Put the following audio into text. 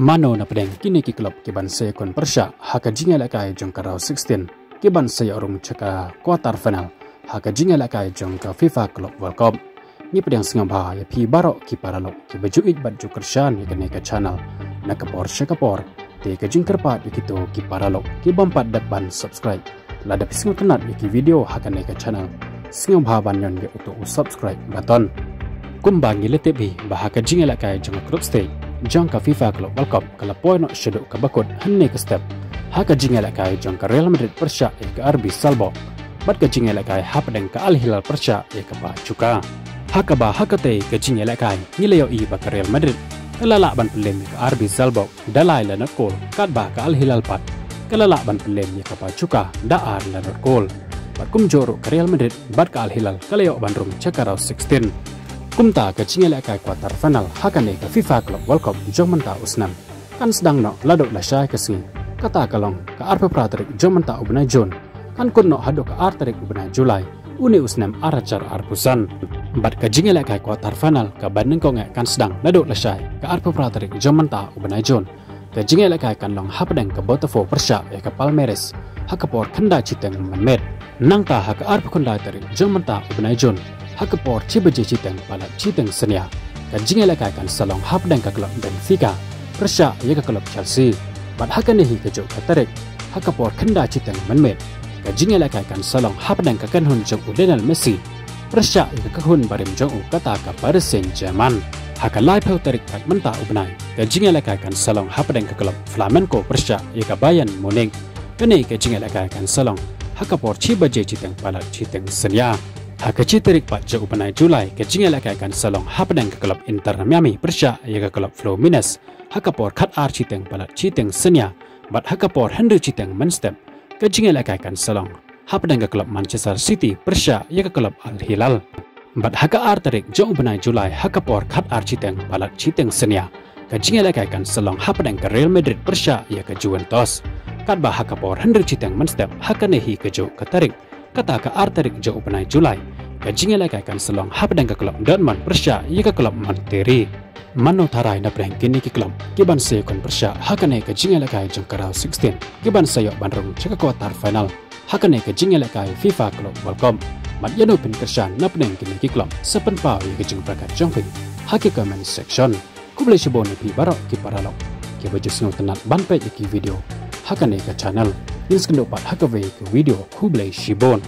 Mano na pedeng kini ki klub ki ban se kon persya haka jinga lakai jong karau 16 ki ban se orung ceka quarter final haka jinga lakai jong ka FIFA Club World Cup ni pedeng singa ba ya pi barok ki paralo ki baju it baju kershan ya kene ka channel na kapor sekapor te ka jing kerpat ikito ki paralo ki bompat depan subscribe lada pisinga kenat ki video haka ne ka channel singa ba ban yon ge uto subscribe button kumbangi letebi bahaka jinga lakai jong group stage jong ka FIFA Club World Cup kala poin sheduk ka bakut hanne ka step haka jinga lakai jong ka Real Madrid persya ka RB Salzburg bat ka jinga lakai hapdeng ka Al Hilal persya ka ba cuka haka ba haka te ka jinga lakai nileo i ba ka Real Madrid kala ban pelem ka RB Salzburg dalai la not goal kat ba ka Al Hilal pat kala ban pelem ka ba cuka da ar la not goal bat kum joro ka Real Madrid bat ka Al Hilal kala yo ban rum cekarau 16 kumta ke cingela kai quarter final hakane ke FIFA Club World Cup jong menta usnam kan sedang no ladok la syai ke sing kata kalong ke arpe praterik jong menta ubnai jon kan kun no hadok ke arterik ubnai Julai uni usnam aracar arpusan bat ke cingela kai quarter final ke bandeng konge kan sedang ladok la syai ke arpe praterik jong menta ubnai jon ke cingela kai kan long hapdeng ke Botafogo persya ke Palmeiras hakapor kenda citeng menmet nangta hak arpe kunda terik jong menta ubnai jon hakapor cibeje citeng pala citeng senia kan jinga lakai kan salong hapdeng ka klub Benfica persya ya ka klub Chelsea bat hakane hi kejo katarek hakapor kenda citeng menmet kan jinga lakai kan salong hapdeng ka kanhun jong Lionel Messi persya ya ka hun barim jong kata ka Paris Saint-Germain hakalai peu tarik tak menta ubnai kan jinga lakai kan salong hapdeng ka klub Flamengo persya ya ka Bayern Munich kane ka jinga lakai kan salong hakapor cibeje citeng pala citeng senia haka citerik pat jauh penai Julai ke jinga lakai kan salong hapdeng ke klub Inter Miami persya ya ke klub Fluminense hakapor kat ar citeng palat citeng senia bat hakapor hendu citeng menstep ke jinga lakai kan salong hapdeng ke klub Manchester City persya ya ke klub Al Hilal bat haka ar tarik jauh penai Julai hakapor kat ar citeng palat citeng senia ke jinga lakai kan salong hapdeng ke Real Madrid persya ya ke Juventus kat bah hakapor hendu citeng menstep hakanehi ke jauh katarik kata ke arterik jauh penai Julai ke jinga lakai kan selong hapdeng ke klub Dortmund persya ya ke klub Monterrey mano tarai na breng kini ke klub kiban se kon persya hakane ke jinga lakai jong karau 16 kiban sayok bandrung ceka quarter final hakane ke jinga lakai FIFA Club World Cup mat yano pin kersyan na breng kini ke klub sepen pau ya ke jing prakat jong pin haki comment section kuble shibone pi barok ki paralok ki baju snow tenat banpe ki video hakane ke channel Ins kendopat hakawe ke video kublai shibon